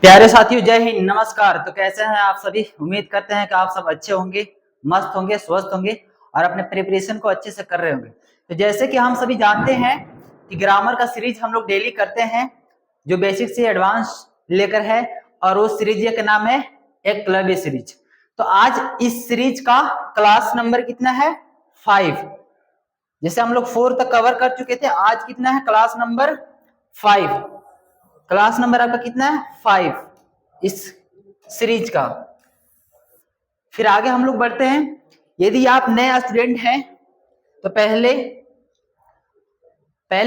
प्यारे साथियों, जय हिंद, नमस्कार। तो कैसे हैं आप सभी? उम्मीद करते हैं कि आप सब अच्छे होंगे, मस्त होंगे, स्वस्थ होंगे और अपने प्रिपरेशन को अच्छे से कर रहे होंगे। तो जैसे कि हम सभी जानते हैं कि ग्रामर का सीरीज हम लोग डेली करते हैं, जो बेसिक से एडवांस लेकर है, और उस सीरीज का नाम है एकलव्य सीरीज। तो आज इस सीरीज का क्लास नंबर कितना है? 5। जैसे हम लोग 4 तक कवर कर चुके थे, आज कितना है? Class number 5। क्लास नंबर आपका कितना है? 5 इस सीरीज का। फिर आगे हम लोग बढ़ते हैं। यदि आप नए स्टूडेंट हैं तो पहले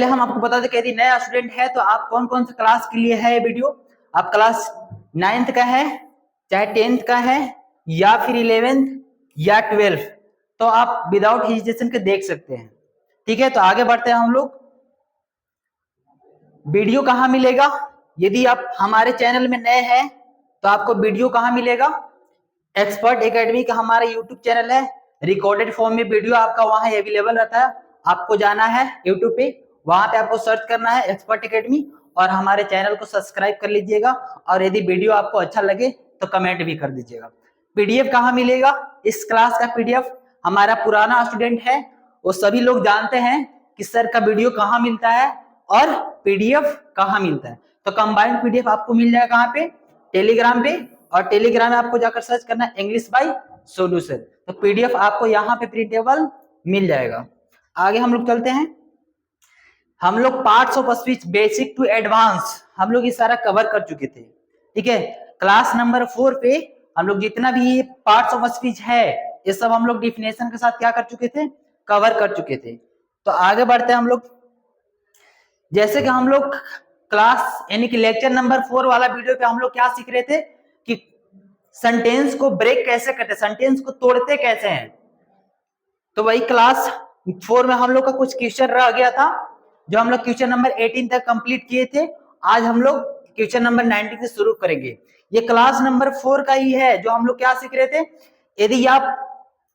हम आपको बता दें कि यदि नया स्टूडेंट है तो आप कौन कौन सा क्लास के लिए है ये वीडियो। आप क्लास 9th का है, चाहे 10th का है, या फिर 11th या 12th, तो आप विदाउट हेजिटेशन के देख सकते हैं। ठीक है, तो आगे बढ़ते हैं हम लोग। वीडियो कहाँ मिलेगा? यदि आप हमारे चैनल में नए हैं तो आपको वीडियो कहाँ मिलेगा? एक्सपर्ट एकेडमी का हमारा यूट्यूब चैनल है, रिकॉर्डेड फॉर्म में वीडियो आपका वहां अवेलेबल रहता है। आपको जाना है यूट्यूब पे, वहां पे आपको सर्च करना है एक्सपर्ट एकेडमी और हमारे चैनल को सब्सक्राइब कर लीजिएगा। और यदि वीडियो आपको अच्छा लगे तो कमेंट भी कर दीजिएगा। पीडीएफ कहाँ मिलेगा? इस क्लास का पीडीएफ हमारा पुराना स्टूडेंट है वो सभी लोग जानते हैं कि सर का वीडियो कहाँ मिलता है और पीडीएफ कहाँ मिलता है। तो कंबाइंड पीडीएफ आपको मिल जाएगा कहाँ पे? टेलीग्राम पे। और टेलीग्राम में आपको जाकर सर्च करना है इंग्लिश बाय सोल्यूशन, तो पीडीएफ आपको यहाँ पे प्रिंटेबल मिल जाएगा। आगे हम लोग चलते हैं। हम लोग parts of speech basic to advance हम लोग ये सारा कवर कर चुके थे। ठीक है, क्लास नंबर 4 पे हम लोग जितना भी पार्ट्स ऑफ स्पीच है ये सब हम लोग डिफिनेशन के साथ क्या कर चुके थे? कवर कर चुके थे। तो आगे बढ़ते हैं हम लोग। जैसे कि हम लोग क्लास यानी कि लेक्चर नंबर 4 वाला वीडियो पे हम लोग क्या सीख रहे थे कि सेंटेंस को ब्रेक कैसे करते, सेंटेंस को तोड़ते कैसे हैं। तो वही क्लास 4 में हम लोग का कुछ क्वेश्चन रह गया था, जो हम लोग क्वेश्चन नंबर 18 तक कंप्लीट किए थे। आज हम लोग क्वेश्चन नंबर 19 से शुरू करेंगे। ये क्लास नंबर 4 का ही है जो हम लोग क्या सीख रहे थे। यदि आप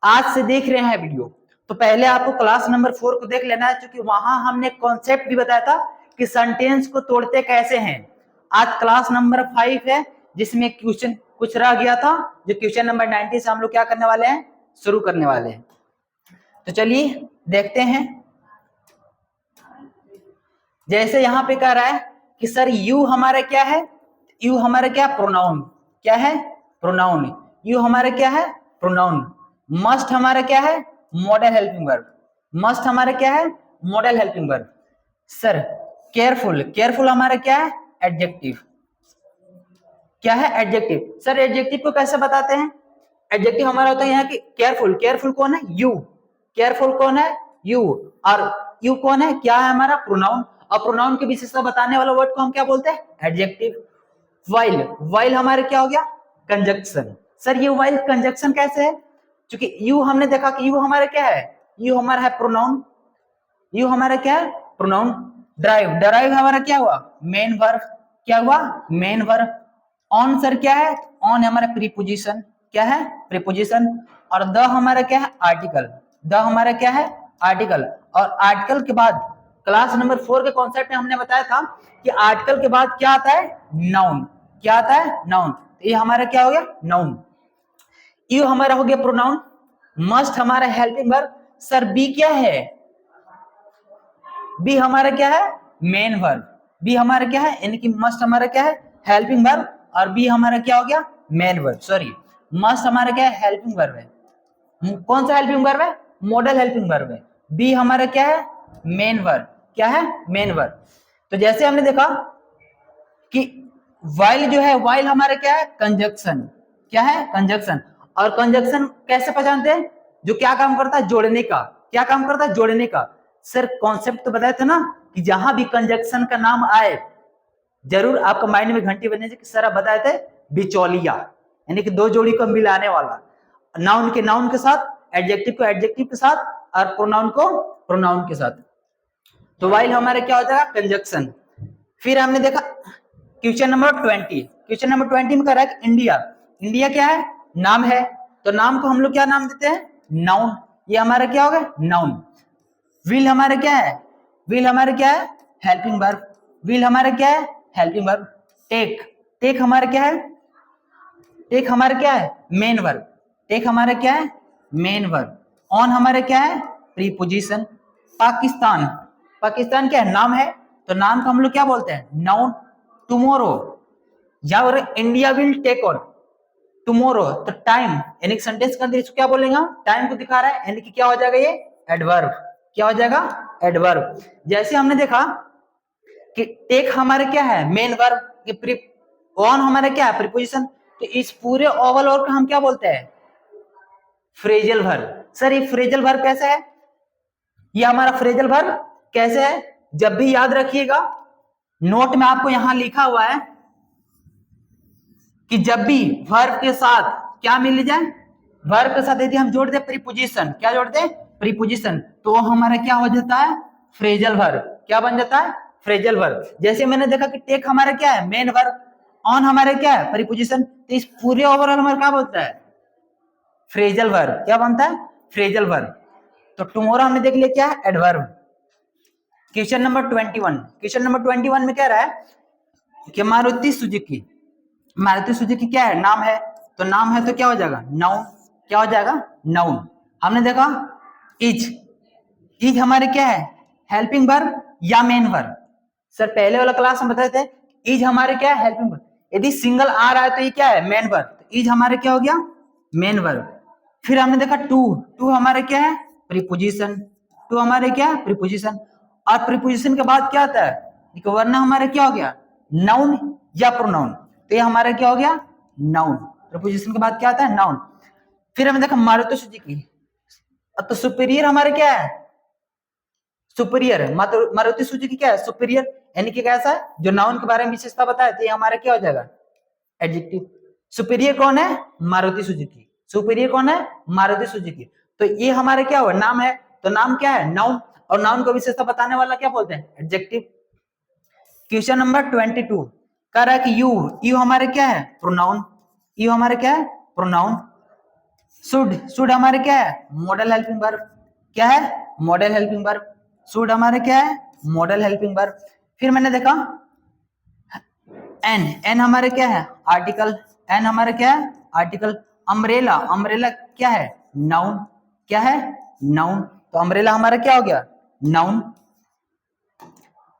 आज से देख रहे हैं वीडियो तो पहले आपको क्लास नंबर 4 को देख लेना है, क्योंकि वहां हमने कॉन्सेप्ट भी बताया था कि सेंटेंस को तोड़ते कैसे हैं। आज क्लास नंबर 5 है जिसमें क्वेश्चन कुछ रह गया था, जो क्वेश्चन नंबर 19 से हम लोग क्या करने वाले हैं? शुरू करने वाले हैं। तो चलिए देखते हैं। जैसे यहाँ पे कह रहा है कि सर यू हमारा क्या है? यू हमारा क्या? प्रोनाउन। क्या है? प्रोनाउन। यू हमारा क्या है? प्रोनाउन। मस्ट हमारा क्या है? Model helping verb. मस्ट हमारा क्या है? Model helping verb. Sir careful, careful हमारा क्या है? एडजेक्टिव। क्या है? एडजेक्टिव। सर एडजेक्टिव को कैसे बताते हैं? एडजेक्टिव हमारा होता है यहाँ की केयरफुल। केयरफुल कौन है? यू। केयरफुल कौन है? यू। और यू कौन है? क्या है हमारा? प्रोनाउन। और प्रोनाउन की विशेषता बताने वाला वर्ड को हम क्या बोलते हैं? एडजेक्टिव। वाइल, वाइल हमारे क्या हो गया? कंजक्शन। सर ये वाइल कंजक्शन कैसे है? क्योंकि यू हमने देखा कि यू हमारा क्या है? यू हमारा है प्रोनाउन। यू हमारा क्या है? प्रोनाउन। ड्राइव, ड्राइव हमारा क्या हुआ? Main verb. क्या हुआ? Main verb. ऑन सर क्या है? ऑन हमारा प्रीपोजिशन। क्या है? प्रीपोजिशन। और द हमारा क्या है? आर्टिकल। द हमारा क्या है? आर्टिकल। और आर्टिकल के बाद क्लास नंबर 4 के कॉन्सेप्ट में हमने बताया था कि आर्टिकल के बाद क्या आता है? नाउन। क्या आता है? नाउन। तो ये हमारा क्या हो गया? नाउन। यू हमारा हो गया प्रोनाउन। मस्ट हमारा हेल्पिंग वर्ब। सर बी क्या है? बी हमारा क्या है? Main verb. बी हमारा क्या है? यानी कि मस्ट हमारा क्या है? Helping verb. और बी हमारा क्या हो गया? Main verb. सॉरी, मस्ट हमारा क्या है? हेल्पिंग वर्ब है। कौन सा हेल्पिंग वर्ब है? मॉडल हेल्पिंग वर्ब है। बी हमारा क्या है? Main verb. क्या है? Main verb. तो जैसे हमने देखा कि वाइल जो है, वाइल हमारा क्या है? कंजक्शन। क्या है? कंजक्शन। और कंजक्शन कैसे पहचानते हैं? जो क्या काम करता है? जोड़ने का। क्या काम करता है? जोड़ने का। सर कॉन्सेप्ट तो बताया था ना कि जहां भी कंजक्शन का नाम आए जरूर आपका माइंड में घंटी बजने से कि सर आप बताए थे बिचौलिया, यानी कि दो जोड़ी को मिलाने वाला। नाउन के नाउन के साथ, एडजेक्टिव को एडजेक्टिव के साथ, और प्रोनाउन को प्रोनाउन के साथ। तो वाइल हमारे क्या हो जाएगा? कंजक्शन। फिर हमने देखा क्वेश्चन नंबर 20। क्वेश्चन नंबर 20 में कह रहा है कि इंडिया। इंडिया क्या है? नाम है। तो नाम को हम लोग क्या नाम देते हैं? नाउन। ये हमारा क्या होगा? नाउन। विल हमारा क्या है? विल हमारा क्या है? Helping verb. विल हमारा क्या है? Helping verb. टेक, टेक हमारा क्या है, टेक हमारा क्या है, मेन वर्ब। टेक हमारा क्या है, मेन वर्ब। ऑन हमारा क्या है, प्रीपोजिशन। पाकिस्तान, पाकिस्तान क्या है, नाम है, तो नाम को हम लोग क्या बोलते हैं, नाउन। टुमारो, या India will take on tomorrow, तो टाइम, यानी सेंटेंस के अंदर इसको क्या बोलेगा, टाइम को दिखा रहा है, यानी कि क्या हो जाएगा ये, एडवर्ब। क्या हो जाएगा, एडवर्ब। जैसे हमने देखा कि टेक हमारा क्या है, मेन वर्ब, ऑन हमारा क्या है, प्रीपोजिशन। तो इस पूरे ओवल वर्ब को हम क्या बोलते हैं, फ्रेजल वर्ब। सर ये फ्रेजल वर्ब कैसे है, ये हमारा फ्रेजल वर्ब कैसे है, जब भी याद रखिएगा, नोट में आपको यहां लिखा हुआ है कि जब भी वर्ब के साथ क्या मिल जाए, वर्ब के साथ यदि हम जोड़ दे प्रीपोजिशन, क्या जोड़ते हैं, प्रीपोजिशन, तो वो हमारा क्या हो जाता है, फ्रेजल वर्ब। क्या बन जाता है, फ्रेजल वर्ब। जैसे मैंने देखा कि टेक हमारा क्या है, मेन वर्ब, ऑन हमारे क्या है, प्रीपोजिशन, तो इस पूरे ओवरऑल हमारा क्या बोलता है, फ्रेजल वर्ब। क्या बनता है, फ्रेजल वर्ब। तो टुमारो हमने देख लिया क्या है, adverb. Question number 21, question number 21 में कह रहा है कि मारुति सुजुकी, मारुति सुजुकी क्या है, नाम है, तो नाम है तो क्या हो जाएगा, नाउन। क्या हो जाएगा, नाउन। हमने देखा इज, इज हमारे क्या है, हेल्पिंग वर्ब या मेन वर्ब। सर पहले वाला क्लास में बताए थे इज हमारे क्या है, हेल्पिंग वर्ब। यदि सिंगल आ रहा है तो ये क्या है, मेन वर्ब। तो इज हमारे क्या हो गया, मेन वर्ब। फिर हमने देखा टू, टू हमारे क्या है, प्रीपोजिशन। टू हमारे क्या है, प्रीपोजिशन। और प्रीपोजिशन के बाद क्या आता है, वरना हमारे क्या हो गया, नाउन या प्रोनाउन। तो ये हमारा क्या हो गया, नाउन। प्रीपोजिशन के बाद क्या आता है, नाउन। फिर हमने देखा मारुति सुजुकी, तो सुपीरियर हमारे क्या है, सुपीरियर। मारुति सुजुकी क्या है, सुपीरियर, यानी कि कैसा है, जो नाउन के बारे में विशेषता बताया, तो ये हमारा क्या हो जाएगा, एडजेक्टिव। सुपीरियर कौन है, मारुति सुजुकी। सुपीरियर कौन है, मारुति सुजुकी। तो ये हमारे क्या हुआ, नाम है, तो नाम क्या है, नाउन। और नाउन को विशेषता बताने वाला क्या बोलते हैं, एडजेक्टिव। क्वेश्चन नंबर 22 कह रहा है कि यू, यू हमारे क्या है, प्रोनाउन। यू हमारे क्या है, प्रोनाउन। शुड, शुड हमारे क्या है, मॉडल हेल्पिंग वर्ब। क्या है, मॉडल हेल्पिंग वर्ब। शुड हमारे क्या है, मॉडल हेल्पिंग वर्ब। फिर मैंने देखा एन, एन हमारे क्या है, आर्टिकल। एन हमारे क्या है, आर्टिकल। अम्ब्रेला, अम्ब्रेला क्या है, नाउन। क्या है, नाउन। तो अम्ब्रेला हमारा क्या हो गया, नाउन।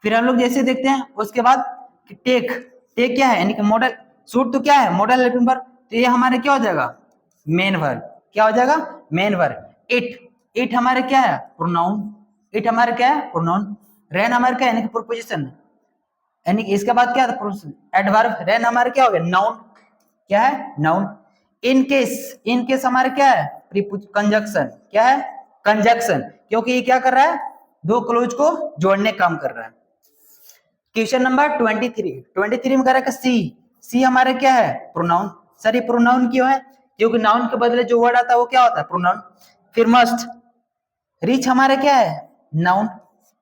फिर हम लोग जैसे देखते हैं उसके बाद टेक, टेक क्या है, यानी कि मॉडल। सूट तो क्या है, मॉडल हेल्पिंग वर्ब। तो ये हमारे क्या हो जाएगा, मेन वर्ब। क्या हो जाएगा, मेन वर्ब। इट, इट हमारे क्या है, प्रोनाउन। इट हमारे क्या है, प्रोनाउन। रेन हमारे क्या है, यानी कि प्रीपोजिशन, यानी कि इसके बाद क्या था, एडवर्ब। रेन हमारे क्या हो गया, नाउन। क्या है, noun. In case, in case हमारे क्या है, कंजक्शन। क्या है, कंजक्शन, क्योंकि ये क्या कर रहा है, दो क्लोज को जोड़ने काम कर रहा है। क्वेश्चन नंबर 23, 23 में कह रहा है सी, सी हमारे क्या है, प्रोनाउन। सर ये प्रोनाउन क्यों है, क्योंकि नाउन के बदले जो वर्ड आता है वो क्या होता है, प्रोनाउन। फिर मस्ट, रिच हमारे क्या है, नाउन।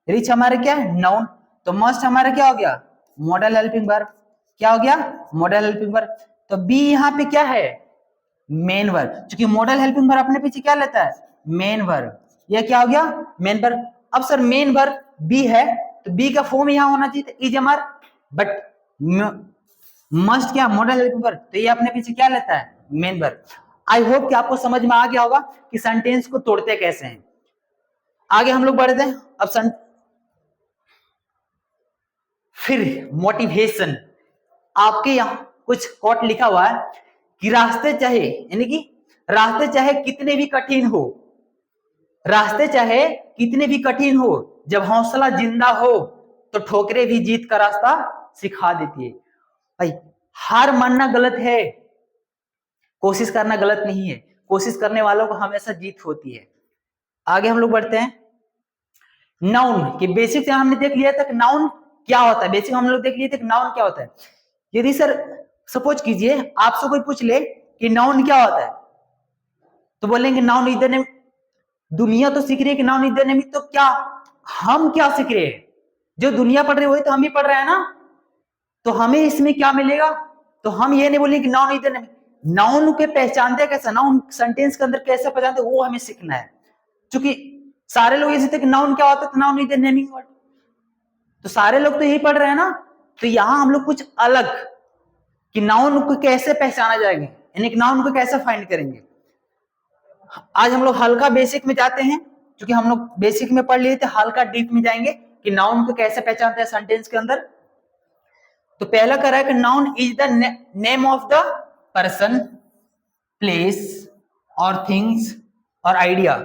रिच हमारे क्या है, नाउन। तो मस्ट हमारे क्या हो गया, मॉडल हेल्पिंग वर्ब। क्या हो गया, मॉडल हेल्पिंग वर्ब। तो बी यहाँ पे क्या है, मेन वर्ब, क्योंकि मॉडल हेल्पिंग वर्ब अपने पीछे क्या लेता है, मेन वर्ब। यह क्या हो गया, मेन वर्ब। अब सर मेन वर्ब बी है, तो बी का फॉर्म यहाँ होना चाहिए इज एमआर, बट मस्ट क्या, मॉडल हेल्पिंग वर्ब, तो ये अपने पीछे क्या लेता है, मेन वर्ब। आई होप कि आपको समझ में आ गया होगा कि सेंटेंस को तोड़ते कैसे हैं। आगे हम लोग बढ़ते हैं। अब फिर मोटिवेशन, आपके यहाँ कुछ कोट लिखा हुआ है कि रास्ते चाहे, यानी कि रास्ते चाहे कितने भी कठिन हो, रास्ते चाहे कितने भी कठिन हो, जब हौसला जिंदा हो तो ठोकरें भी जीत का रास्ता सिखा देती है। भाई हार मानना गलत है, कोशिश करना गलत नहीं है, कोशिश करने वालों को हमेशा जीत होती है। आगे हम लोग बढ़ते हैं। नाउन के बेसिक हमने देख लिया था कि नाउन क्या होता है, बेसिक हम लोग देख लिए थे कि नाउन क्या होता है। यदि सर सपोज कीजिए आपसे कोई पूछ ले कि नाउन क्या होता है, तो बोलेंगे नाउन इज द नेम। दुनिया तो सीख रही है कि नाउन इज द नेम, तो क्या हम क्या सीख रहे हैं, जो दुनिया पढ़ रही है वही तो हम ही पढ़ रहे हैं ना, तो हमें इसमें क्या मिलेगा। तो हम ये नहीं बोलेंगे कि noun is the name, noun के पहचानते कैसे, नाउन सेंटेंस के अंदर कैसे पहचानते वो हमें सीखना है। क्योंकि सारे लोग ये सीखते कि नाउन क्या होता है, तो noun is the naming word, तो सारे लोग तो यही पढ़ रहे हैं ना। तो यहां हम लोग कुछ अलग कि नाउन को कैसे पहचाना जाएगा, यानी कि नाउन को कैसे फाइंड करेंगे। आज हम लोग हल्का बेसिक में जाते हैं, क्योंकि हम लोग बेसिक में पढ़ लिए थे, हल्का डीप में जाएंगे कि नाउन को कैसे पहचानते हैं सेंटेंस के अंदर। तो पहला कह रहा है कि noun is the name of the person, place और थिंग्स और आइडिया।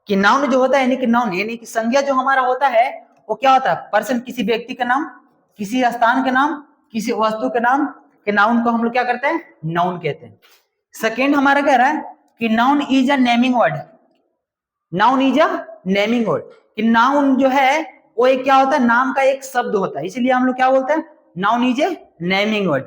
कि नाउन जो होता है, यानी कि नाउन यानी कि संज्ञा जो हमारा होता है वो क्या होता है, पर्सन किसी व्यक्ति का नाम, किसी स्थान के नाम, किसी वस्तु के नाम के नाउन को हम लोग क्या करते हैं, नाउन कहते हैं। सेकेंड हमारा कह रहा है कि noun is a naming word, noun is a naming word. कि नाउन जो है वो एक क्या होता है, नाम का एक शब्द होता है, इसीलिए हम लोग क्या बोलते हैं, noun is a naming word.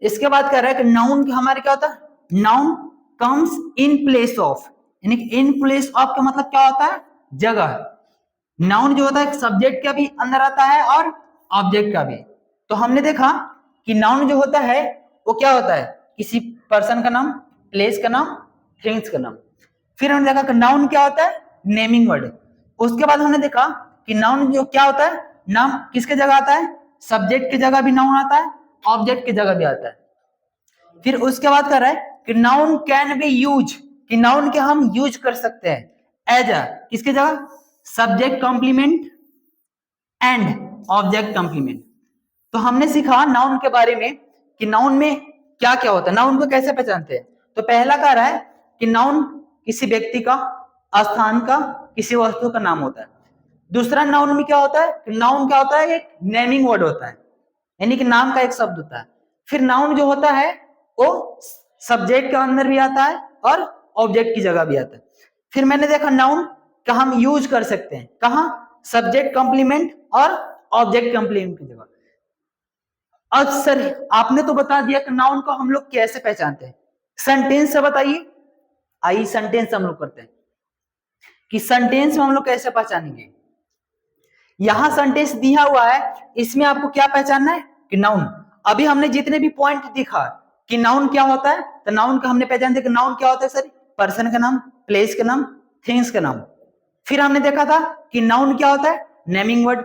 इसके बाद कह रहा है कि नाउन हमारे क्या होता है, noun comes in place of, यानी कि इन प्लेस ऑफ का मतलब क्या होता है, जगह। नाउन जो होता है सब्जेक्ट का भी अंदर आता है और ऑब्जेक्ट का भी। तो हमने देखा कि नाउन जो होता है वो क्या होता है, किसी पर्सन का नाम, प्लेस का नाम, थिंग्स का नाम। फिर हमने देखा कि नाउन क्या होता है, नेमिंग वर्ड। उसके बाद हमने देखा कि नाउन जो क्या होता है, नाम किसके जगह आता है, सब्जेक्ट की जगह भी नाउन आता है, ऑब्जेक्ट की जगह भी आता है। फिर उसके बाद कह रहा है कि नाउन कैन बी यूज, कि नाउन के हम यूज कर सकते हैं एज अ, किसके जगह, subject complement and object complement. तो हमने सीखा नाउन के बारे में कि नाउन में क्या क्या होता है, नाउन को कैसे पहचानते हैं। तो पहला कह रहा है कि नाउन किसी व्यक्ति का, स्थान का, किसी वस्तु का नाम होता है। दूसरा नाउन में क्या होता है, नाउन क्या होता है, एक नेमिंग वर्ड होता है, यानी कि नाम का एक शब्द होता है। फिर नाउन जो होता है वो सब्जेक्ट के अंदर भी आता है और ऑब्जेक्ट की जगह भी आता है। फिर मैंने देखा नाउन का हम यूज कर सकते हैं कहाँ, सब्जेक्ट कॉम्प्लीमेंट और ऑब्जेक्ट कॉम्प्लीमेंट की जगह। अब सर आपने तो बता दिया कि नाउन को हम लोग कैसे पहचानते हैं, सेंटेंस से बताइए। आइए सेंटेंस हम लोग करते हैं कि सेंटेंस में हम लोग कैसे पहचानेंगे। यहां सेंटेंस दिया हुआ है, इसमें आपको क्या पहचानना है कि नाउन। अभी हमने जितने भी पॉइंट दिखा कि नाउन क्या होता है, तो नाउन का हमने पहचान दिया कि नाउन क्या होता है सर, पर्सन का नाम, प्लेस का नाम, थिंग्स का नाम। फिर हमने देखा था कि नाउन क्या होता है, नेमिंग वर्ड।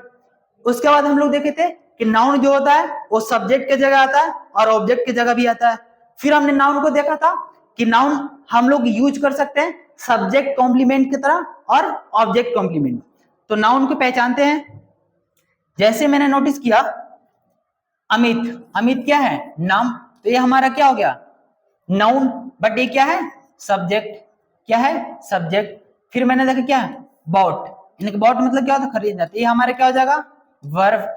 उसके बाद हम लोग देखे थे कि नाउन जो होता है वो सब्जेक्ट की जगह आता है और ऑब्जेक्ट की जगह भी आता है। फिर हमने नाउन को देखा था कि नाउन हम लोग यूज कर सकते हैं सब्जेक्ट कॉम्प्लीमेंट की तरह और ऑब्जेक्ट कॉम्प्लीमेंट। तो नाउन को पहचानते हैं। जैसे मैंने नोटिस किया अमित, अमित क्या है, नाम, तो ये हमारा क्या हो गया, नाउन, बट ये क्या है, सब्जेक्ट। क्या है, सब्जेक्ट। फिर मैंने देखा क्या है, बॉट, यानी कि बॉट मतलब क्या होता है, खरीद जाते, ये हमारा क्या हो जाएगा, वर्ब।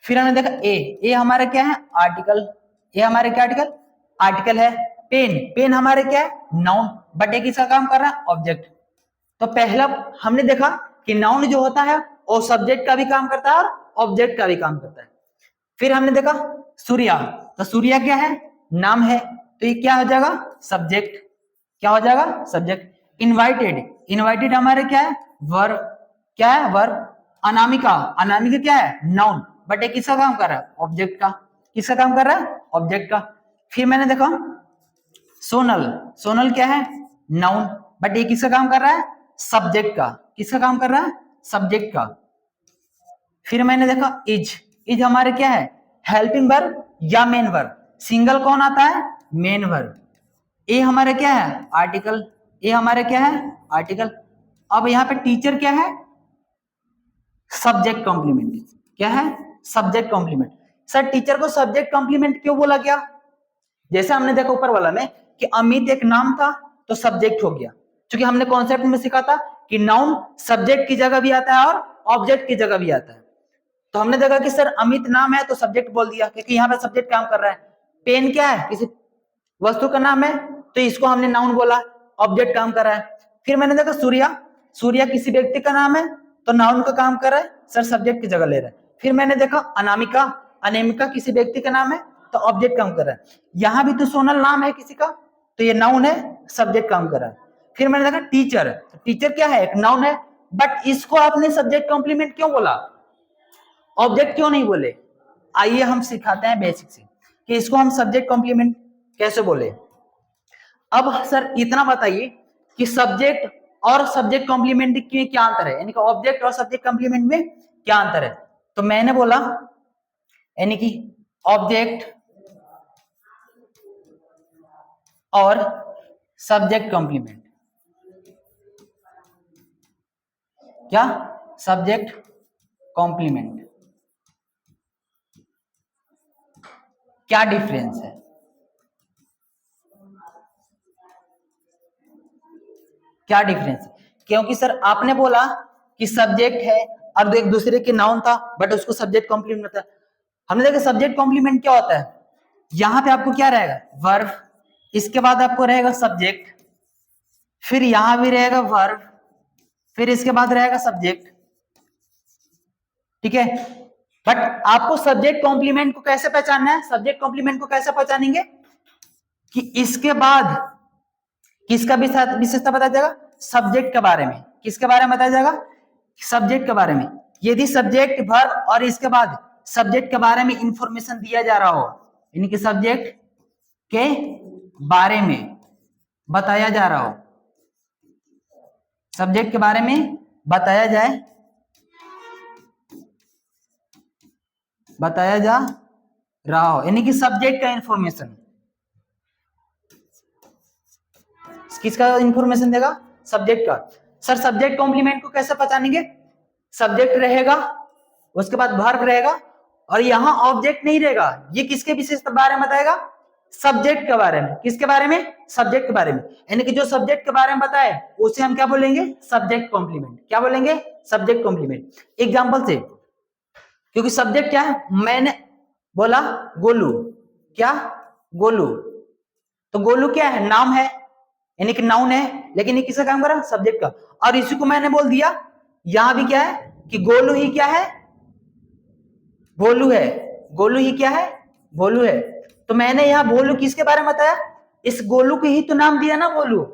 फिर हमने देखा ए हमारा क्या है, आर्टिकल, ये हमारे क्या आर्टिकल, आर्टिकल है। पेन, पेन हमारे क्या है, नाउन, बट ये किसका काम कर रहा है, ऑब्जेक्ट। तो पहला हमने देखा कि नाउन जो होता है वो सब्जेक्ट का भी काम करता है और ऑब्जेक्ट का भी काम करता है। फिर हमने देखा सूर्या, तो सूर्या क्या है, नाम है, तो ये क्या हो जाएगा, सब्जेक्ट। क्या हो जाएगा, सब्जेक्ट। इनवाइटेड, इनवाइटेड हमारे क्या है, वर्ब। क्या है, वर्ब। अनामिका, अनामिका क्या है, नाउन, बट ये किसका काम कर रहा है, ऑब्जेक्ट का। किसका काम कर रहा है, ऑब्जेक्ट का। फिर मैंने देखा सोनल, सोनल क्या है, नाउन, बट ये किसका काम कर रहा है, सब्जेक्ट का। किसका काम कर रहा है, सब्जेक्ट का। फिर मैंने देखा इज, इज हमारे क्या है, हेल्पिंग वर्ब या मेन वर्ब। सिंगल कौन आता है, मेन वर्ब। ए हमारे क्या है, आर्टिकल, ए हमारे क्या है, आर्टिकल। अब यहाँ पे टीचर क्या है, सब्जेक्ट कॉम्प्लीमेंट। क्या है, सब्जेक्ट कॉम्प्लीमेंट। सर टीचर को सब्जेक्ट कॉम्प्लीमेंट क्यों बोला गया, जैसे हमने देखा ऊपर वाला में कि अमित एक नाम था तो सब्जेक्ट हो गया, क्योंकि हमने कॉन्सेप्ट में सीखा था कि नाउन सब्जेक्ट की जगह भी आता है और ऑब्जेक्ट की जगह भी आता है। तो हमने देखा कि सर अमित नाम है तो सब्जेक्ट बोल दिया, क्योंकि यहाँ पे सब्जेक्ट काम कर रहा है। पेन क्या है, किसी वस्तु का नाम है तो इसको हमने नाउन बोला, ऑब्जेक्ट काम कर रहा है। फिर मैंने देखा सूर्या, सूर्या किसी व्यक्ति का नाम है तो नाउन का काम कर रहा है, सर सब्जेक्ट की जगह ले रहा है। फिर मैंने देखा अनामिका, अनामिका किसी व्यक्ति का नाम है तो ऑब्जेक्ट काम कर रहा है। यहाँ भी तो सोनल नाम है किसी का, तो ये नाउन है, सब्जेक्ट काम कर रहा है। फिर मैंने देखा टीचर, टीचर क्या है, एक नाउन है, बट इसको आपने सब्जेक्ट कॉम्प्लीमेंट क्यों बोला, ऑब्जेक्ट क्यों नहीं बोले। आइए हम सिखाते हैं बेसिक से कि इसको हम सब्जेक्ट कॉम्प्लीमेंट कैसे बोले। अब सर इतना बताइए कि सब्जेक्ट और सब्जेक्ट कॉम्प्लीमेंट में क्या अंतर है, यानी कि ऑब्जेक्ट और सब्जेक्ट कॉम्प्लीमेंट में क्या अंतर है। तो मैंने बोला यानी कि ऑब्जेक्ट और सब्जेक्ट कॉम्प्लीमेंट। क्या? Subject complement. क्या डिफरेंस है? क्या डिफरेंस है? क्योंकि सर आपने बोला कि सब्जेक्ट है और एक दूसरे के नाउन था, बट उसको सब्जेक्ट कॉम्प्लीमेंट था। हमने देखा सब्जेक्ट कॉम्प्लीमेंट क्या होता है, यहां पे आपको क्या रहेगा? वर्ब, इसके बाद आपको रहेगा सब्जेक्ट, फिर यहां भी रहेगा वर्ब, फिर इसके बाद रहेगा सब्जेक्ट। ठीक है, बट आपको सब्जेक्ट कॉम्प्लीमेंट को कैसे पहचानना है? सब्जेक्ट कॉम्प्लीमेंट को कैसे पहचानेंगे कि इसके बाद किसका विशेषता बताया जाएगा? सब्जेक्ट के बारे में। किसके बारे में बताया जाएगा? सब्जेक्ट के बारे में। यदि सब्जेक्ट वर्ब और इसके बाद सब्जेक्ट के बारे में इंफॉर्मेशन दिया जा रहा हो, यानी कि सब्जेक्ट के बारे में बताया जा रहा हो, सब्जेक्ट के बारे में बताया जा रहा हो, यानी कि सब्जेक्ट का इंफॉर्मेशन। किसका इंफॉर्मेशन देगा? सब्जेक्ट का। सर सब्जेक्ट कॉम्प्लीमेंट को कैसे पहचानेंगे? सब्जेक्ट रहेगा, उसके बाद वर्ब रहेगा और यहां ऑब्जेक्ट नहीं रहेगा। ये किसके विशेषता बारे में बताएगा? सब्जेक्ट के बारे में। किसके बारे में? सब्जेक्ट के बारे में। यानी कि जो सब्जेक्ट के बारे में बताए उसे हम क्या बोलेंगे? Subject complement. क्या बोलेंगे? Subject complement. एग्जांपल से, क्योंकि सब्जेक्ट क्या है? मैंने बोला गोलू। क्या? गोलू। तो गोलू क्या है? नाम है, यानी कि नाउन है, लेकिन ये किसका काम कर रहा है? सब्जेक्ट का। और इसी को मैंने बोल दिया, यहां भी क्या है कि गोलू ही क्या है? भोलू है। गोलू ही क्या है? भोलू है। तो मैंने यहां भोलू किसके बारे में बताया? इस गोलू को ही तो नाम दिया ना भोलू।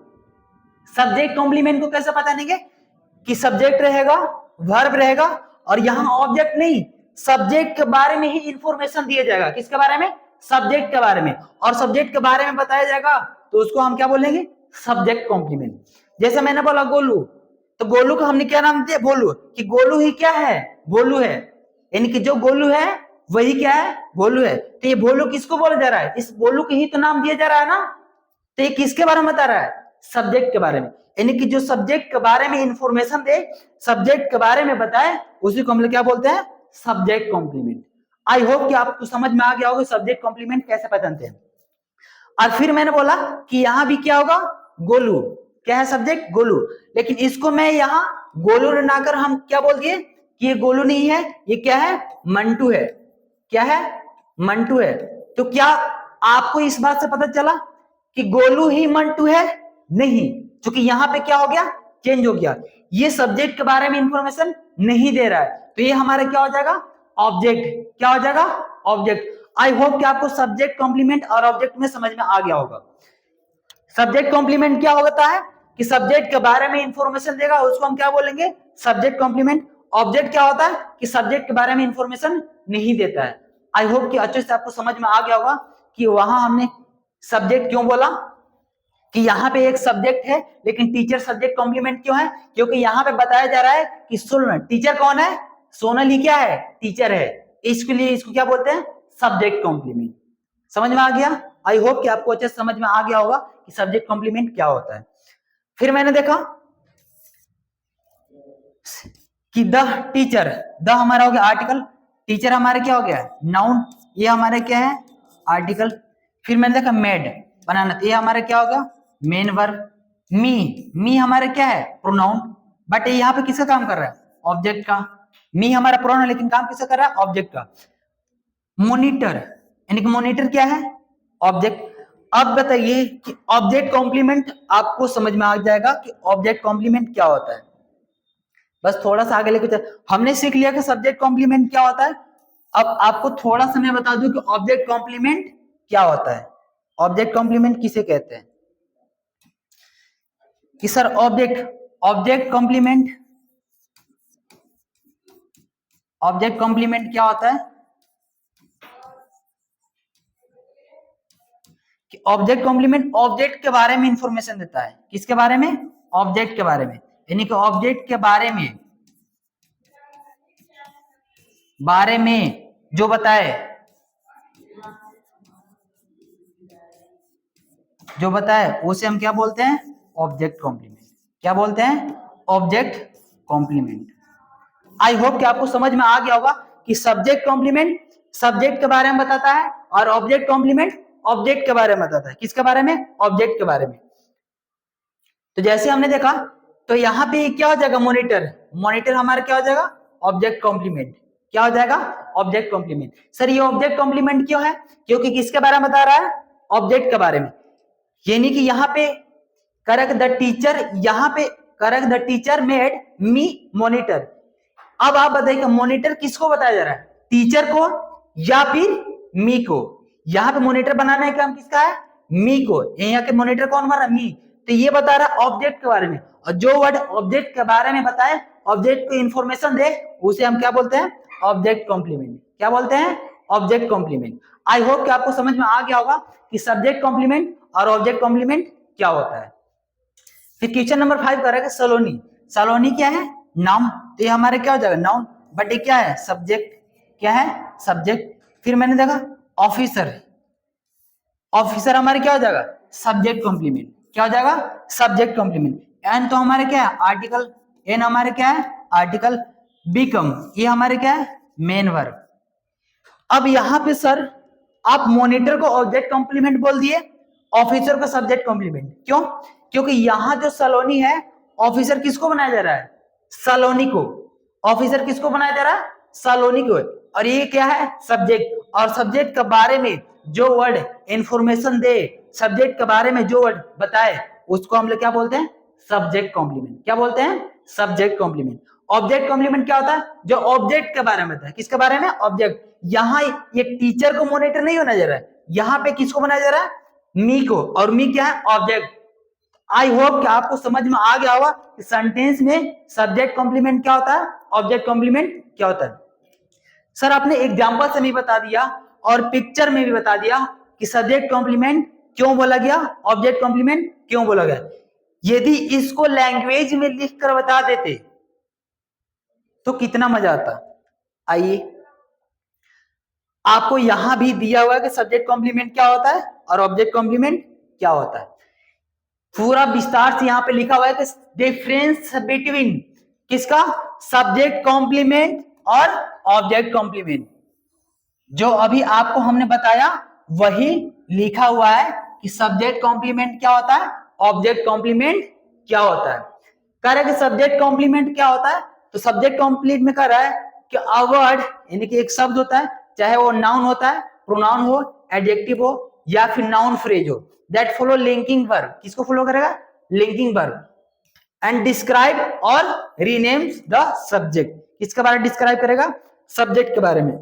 सब्जेक्ट कॉम्प्लीमेंट को कैसे बताएंगे कि सब्जेक्ट रहेगा, वर्ब रहेगा और यहां ऑब्जेक्ट नहीं, सब्जेक्ट के बारे में ही इंफॉर्मेशन दिया जाएगा। किसके बारे में? सब्जेक्ट के बारे में। और सब्जेक्ट के बारे में बताया जाएगा तो उसको हम क्या बोलेंगे? Subject complement. जैसे मैंने बोला गोलू, तो गोलू को हमने क्या नाम दिया? भोलू। कि गोलू ही क्या है? भोलू है। यानी कि जो गोलू है वही क्या है? भोलू है। तो ये भोलू किसको बोला जा रहा है? इस भोलू को ही तो नाम दिया जा रहा है ना। तो ये किसके बारे में बता रहा है? सब्जेक्ट के बारे में। यानी कि जो सब्जेक्ट के बारे में इंफॉर्मेशन दे, सब्जेक्ट के बारे में बताए, उसी को हम लोग क्या बोलते हैं? Subject complement. आई होप कि आपको समझ में आ गया होगा सब्जेक्ट कॉम्प्लीमेंट कैसे पहचानते हैं। और फिर मैंने बोला कि यहां भी क्या होगा? गोलू। क्या है? सब्जेक्ट गोलू। लेकिन इसको मैं यहां गोलू बनाकर हम क्या बोल दिए कि ये गोलू नहीं है, ये क्या है? मंटू है। क्या है? मंटू है। तो क्या आपको इस बात से पता चला कि गोलू ही मंटू है? नहीं, क्योंकि यहां पे क्या हो गया? चेंज हो गया। ये सब्जेक्ट के बारे में इंफॉर्मेशन नहीं दे रहा है, तो ये हमारा क्या हो जाएगा? ऑब्जेक्ट। क्या हो जाएगा? ऑब्जेक्ट। आई होप कि आपको सब्जेक्ट कॉम्प्लीमेंट और ऑब्जेक्ट में समझ में आ गया होगा। सब्जेक्ट कॉम्प्लीमेंट क्या होता है कि सब्जेक्ट के बारे में इंफॉर्मेशन देगा, उसको हम क्या बोलेंगे? Subject complement. ऑब्जेक्ट क्या होता है कि सब्जेक्ट के बारे में इंफॉर्मेशन नहीं देता है। आई होप कि अच्छे से आपको समझ में आ गया होगा कि वहां हमने सब्जेक्ट क्यों बोला, कि यहाँ पे एक सब्जेक्ट है लेकिन टीचर सब्जेक्ट कॉम्प्लीमेंट क्यों है? क्योंकि यहाँ पे बताया जा रहा है कि सुन, टीचर कौन है? सोनल ही क्या है? टीचर है। इसके लिए इसको क्या बोलते हैं? Subject complement. समझ में आ गया? आई होप कि आपको अच्छे समझ में आ गया होगा कि सब्जेक्ट कॉम्प्लीमेंट क्या होता है। फिर मैंने देखा कि द टीचर, द हमारा हो गया आर्टिकल, टीचर हमारे क्या हो गया? नाउन। ये हमारे क्या है? आर्टिकल। फिर मैंने देखा मेड, बनाना, ये हमारे क्या हो गया? Main verb. मी हमारे क्या है? प्रोनाउन। बट ये यहाँ पे किसका काम कर रहा है? ऑब्जेक्ट का। मी हमारा प्रोनाउन, लेकिन काम किसका कर रहा है? ऑब्जेक्ट का। मोनिटर, यानी कि मोनिटर क्या है? ऑब्जेक्ट। अब बताइए कि ऑब्जेक्ट कॉम्प्लीमेंट आपको समझ में आ जाएगा कि ऑब्जेक्ट कॉम्प्लीमेंट क्या होता है। बस थोड़ा सा आगे लेके हमने सीख लिया कि सब्जेक्ट कॉम्प्लीमेंट क्या होता है। अब आपको थोड़ा सा मैं बता दूं कि ऑब्जेक्ट कॉम्प्लीमेंट क्या होता है। ऑब्जेक्ट कॉम्प्लीमेंट किसे कहते हैं? कि sir object complement, object complement क्या होता है? कि ऑब्जेक्ट कॉम्प्लीमेंट ऑब्जेक्ट के बारे में इंफॉर्मेशन देता है। किसके बारे में? ऑब्जेक्ट के बारे में। यानी कि ऑब्जेक्ट के बारे में जो बताए, जो बताए उसे हम क्या बोलते हैं? Object complement. क्या बोलते हैं? Object complement. आई होप कि आपको समझ में आ गया होगा कि सब्जेक्ट कॉम्प्लीमेंट सब्जेक्ट के बारे में बताता है और ऑब्जेक्ट कॉम्प्लीमेंट ऑब्जेक्ट के बारे में बताता है। किसके बारे में? ऑब्जेक्ट के बारे में। तो जैसे हमने देखा, तो यहाँ पे क्या हो जाएगा? मॉनिटर। मॉनिटर हमारा क्या हो जाएगा? Object complement. क्या हो जाएगा? Object complement. सर ये ऑब्जेक्ट कॉम्प्लीमेंट क्यों है? क्योंकि किसके बारे में बता रहा है? ऑब्जेक्ट के बारे में। यानी कि यहाँ पे करेक्ट द टीचर, यहाँ पे correct the teacher made me monitor. अब आप बताइए मॉनिटर किसको बताया जा रहा है? टीचर को या फिर मी को? यहाँ पे मॉनिटर बनाना है काम किसका है? मी को। यहाँ के मॉनिटर कौन बना? मी। तो ये बता रहा है ऑब्जेक्ट के बारे में, और जो वर्ड ऑब्जेक्ट के बारे में बताए, ऑब्जेक्ट को इंफॉर्मेशन दे, उसे हम क्या बोलते हैं? Object complement. क्या बोलते हैं? Object complement. आई होप कि आपको समझ में आ गया होगा कि सब्जेक्ट कॉम्प्लीमेंट और ऑब्जेक्ट कॉम्प्लीमेंट क्या होता है। फिर क्वेश्चन नंबर 5 करेगा सलोनी। सलोनी क्या है? नाउन। तो ये हमारे क्या हो जाएगा? नाउन। बट ये क्या है? सब्जेक्ट। क्या है? सब्जेक्ट। फिर मैंने देखा ऑफिसर। ऑफिसर हमारे क्या हो जाएगा? Subject complement. क्या हो जाएगा? Subject complement. एन तो हमारे क्या है? आर्टिकल। एन हमारे क्या है? आर्टिकल। बिकम ये हमारे क्या है? Main verb. अब यहाँ पे सर आप मॉनिटर को ऑब्जेक्ट कॉम्प्लीमेंट बोल दिए, ऑफिसर को सब्जेक्ट कॉम्प्लीमेंट। क्यों? क्योंकि यहाँ जो सलोनी है, ऑफिसर किसको बनाया जा रहा है? सलोनी को। ऑफिसर किसको बनाया जा रहा है? सलोनी को। और ये क्या है? सब्जेक्ट। और सब्जेक्ट के बारे में जो वर्ड इंफॉर्मेशन दे, सब्जेक्ट के बारे में जो वर्ड बताए, उसको हम लोग क्या बोलते हैं? Subject complement. क्या बोलते हैं? Subject complement. ऑब्जेक्ट कॉम्प्लीमेंट क्या होता है? जो ऑब्जेक्ट के बारे में बताए। किसके बारे में? ऑब्जेक्ट। यहाँ ये टीचर को मॉनिटर नहीं होना जा रहा है, यहाँ पे किसको बनाया जा रहा है? मी को। और मी क्या है? ऑब्जेक्ट। आई होप कि आपको समझ में आ गया होगा कि सेंटेंस में सब्जेक्ट कॉम्प्लीमेंट क्या होता है, ऑब्जेक्ट कॉम्प्लीमेंट क्या होता है। सर आपने एग्जांपल से भी बता दिया और पिक्चर में भी बता दिया कि सब्जेक्ट कॉम्प्लीमेंट क्यों बोला गया, ऑब्जेक्ट कॉम्प्लीमेंट क्यों बोला गया। यदि इसको लैंग्वेज में लिख कर बता देते तो कितना मजा आता। आइए, आपको यहां भी दिया हुआ है कि सब्जेक्ट कॉम्प्लीमेंट क्या होता है और ऑब्जेक्ट कॉम्प्लीमेंट क्या होता है। पूरा विस्तार से यहां पे लिखा हुआ है कि डिफरेंस बिटवीन किसका? सब्जेक्ट कॉम्प्लीमेंट और ऑब्जेक्ट कॉम्प्लीमेंट। जो अभी आपको हमने बताया वही लिखा हुआ है कि सब्जेक्ट कॉम्प्लीमेंट क्या होता है, ऑब्जेक्ट कॉम्प्लीमेंट क्या होता है। कह रहा है कि सब्जेक्ट कॉम्प्लीमेंट क्या होता है, तो सब्जेक्ट कॉम्प्लीमेंट में कह रहा है कि अ वर्ड यानी कि एक शब्द होता है, चाहे वो नाउन होता है, प्रोनाउन हो, एडजेक्टिव हो या फिर नाउन फ्रेज हो, दैट फॉलो लिंकिंग वर्ब। किसको फॉलो करेगा? Linking verb. एंड डिस्क्राइब और रीनेम्स द सब्जेक्ट। किसके बारे में डिस्क्राइब करेगा? सब्जेक्ट के बारे में।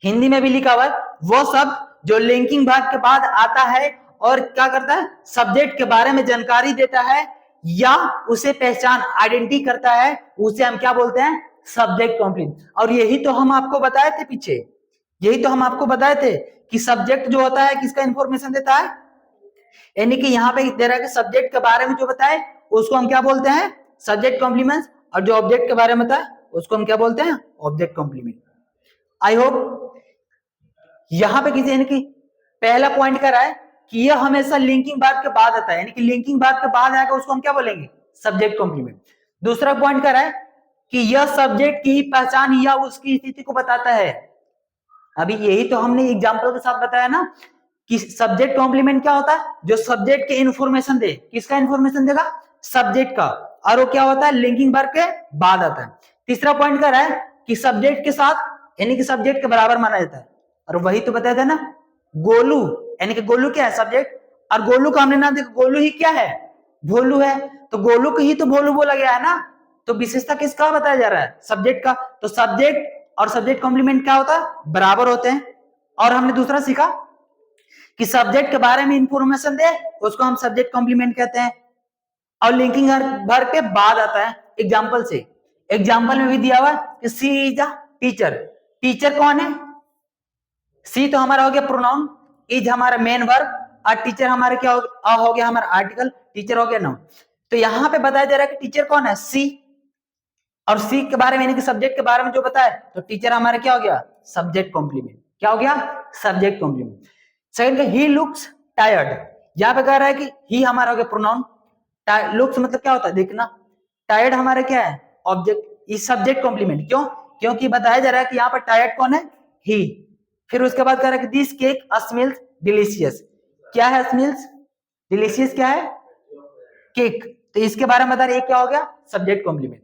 हिंदी में भी लिखा हुआ है वो शब्द जो लिंकिंग वर्ब के बाद आता है और क्या करता है? सब्जेक्ट के बारे में जानकारी देता है या उसे पहचान आइडेंटिटी करता है, उसे हम क्या बोलते हैं? Subject complement. और यही तो हम आपको बताए थे पीछे, यही तो हम आपको बताए थे कि सब्जेक्ट जो होता है किसका इंफॉर्मेशन देता है, यानी कि यहाँ पे दे रहा है कि सब्जेक्ट के बारे में जो बताए उसको हम क्या बोलते हैं? Subject complement. और जो ऑब्जेक्ट के बारे में बताए उसको हम क्या बोलते हैं? Object complement. आई होप यहां पे किसी यानी कि पहला पॉइंट कर रहा है कि यह हमेशा लिंकिंग वर्ब के बाद आता है, यानी कि लिंकिंग वर्ब के बाद आएगा उसको हम क्या बोलेंगे? Subject complement. दूसरा पॉइंट कर रहा है कि यह सब्जेक्ट की पहचान या उसकी स्थिति को बताता है। अभी यही तो हमने एग्जांपल के साथ बताया ना कि सब्जेक्ट कॉम्प्लीमेंट क्या होता है? जो सब्जेक्ट के इंफॉर्मेशन दे। किसका इंफॉर्मेशन देगा? सब्जेक्ट का। और वो क्या होता है? लिंकिंग वर्ब के बाद आता है। तीसरा पॉइंट कर रहा है कि सब्जेक्ट के साथ यानी कि सब्जेक्ट के बराबर माना जाता है। और वही तो बताया था ना, गोलू, यानी कि गोलू क्या है? सब्जेक्ट। और गोलू का हमने नाम देखा, गोलू ही क्या है? भोलू है। तो गोलू को ही तो भोलू बोला गया है ना। तो विशेषता किसका बताया जा रहा है? सब्जेक्ट का। तो सब्जेक्ट और सब्जेक्ट कॉम्प्लीमेंट क्या होता है? बराबर होते हैं। और हमने दूसरा सीखा कि सब्जेक्ट के बारे में इंफॉर्मेशन दे उसको हम सब्जेक्ट कॉम्प्लीमेंट कहते हैं, और लिंकिंग वर्ब के बाद आता है। एग्जांपल से, एग्जांपल में भी दिया हुआ कि सी इज अ टीचर। टीचर कौन है? सी तो हमारा हो गया प्रोनाउन, इज हमारा मेन वर्ब, और टीचर हमारे क्या हो गया? हमारा आर्टिकल। टीचर हो गया नाउन। तो यहाँ पे बताया जा रहा है कि टीचर कौन है? सी। और सी के बारे में यानी कि सब्जेक्ट के बारे में जो बताया, तो टीचर हमारा क्या हो गया? Subject complement. क्या हो गया? Subject complement. Second, he looks tired. यहाँ पे कह रहा है कि ही हमारा हो गया प्रोनाउन, लुक्स मतलब क्या होता है देखना, टायर्ड हमारा क्या है ऑब्जेक्ट, इस सब्जेक्ट कॉम्प्लीमेंट, क्यों, क्योंकि बताया जा रहा है कि यहाँ पर टायर्ड कौन है, ही। फिर उसके बाद कह रहा है कि दिस केक स्मेल्स डिलीशियस, क्या है स्मेल्स डिलीशियस, क्या है केक, तो इसके बारे में बता रहे क्या हो गया सब्जेक्ट कॉम्प्लीमेंट।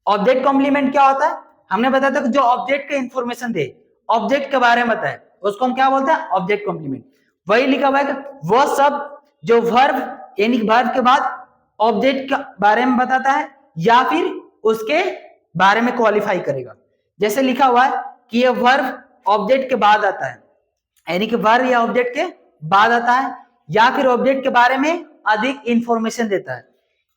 ऑब्जेक्ट कॉम्प्लीमेंट क्या होता है, हमने बताया था कि जो ऑब्जेक्ट का इंफॉर्मेशन दे, ऑब्जेक्ट के बारे में बताए, उसको हम क्या बोलते हैं ऑब्जेक्ट कॉम्प्लीमेंट। वही लिखा हुआ है कि वो सब जो वर्ब यानी वर्ब के बाद ऑब्जेक्ट के बारे में बताता है या फिर उसके बारे में क्वालिफाई करेगा। जैसे लिखा हुआ है कि ये वर्ब ऑब्जेक्ट के बाद आता है, यानी कि वर्ब या ऑब्जेक्ट के बाद आता है, या फिर ऑब्जेक्ट के बारे में अधिक इंफॉर्मेशन देता है,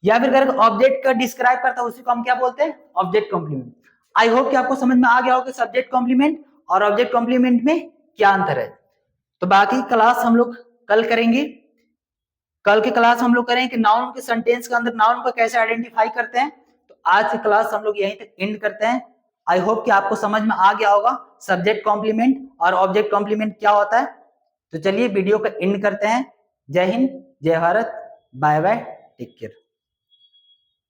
या फिर अगर ऑब्जेक्ट का डिस्क्राइब करता है उसी को हम क्या बोलते हैं ऑब्जेक्ट कॉम्प्लीमेंट। आई होप कि आपको समझ में आ गया होगा सब्जेक्ट कॉम्प्लीमेंट और ऑब्जेक्ट कॉम्प्लीमेंट में क्या अंतर है। तो बाकी क्लास हम लोग कल करेंगे। कल की क्लास हम लोग करेंगे कि नाउन के सेंटेंस के अंदर नाउन को कैसे आइडेंटिफाई करते हैं। तो आज की क्लास हम लोग यहीं तक एंड करते हैं। आई होप कि आपको समझ में आ गया होगा सब्जेक्ट कॉम्प्लीमेंट और ऑब्जेक्ट कॉम्प्लीमेंट क्या होता है। तो चलिए वीडियो को एंड करते हैं। जय हिंद, जय Bharat, bye bye, take care.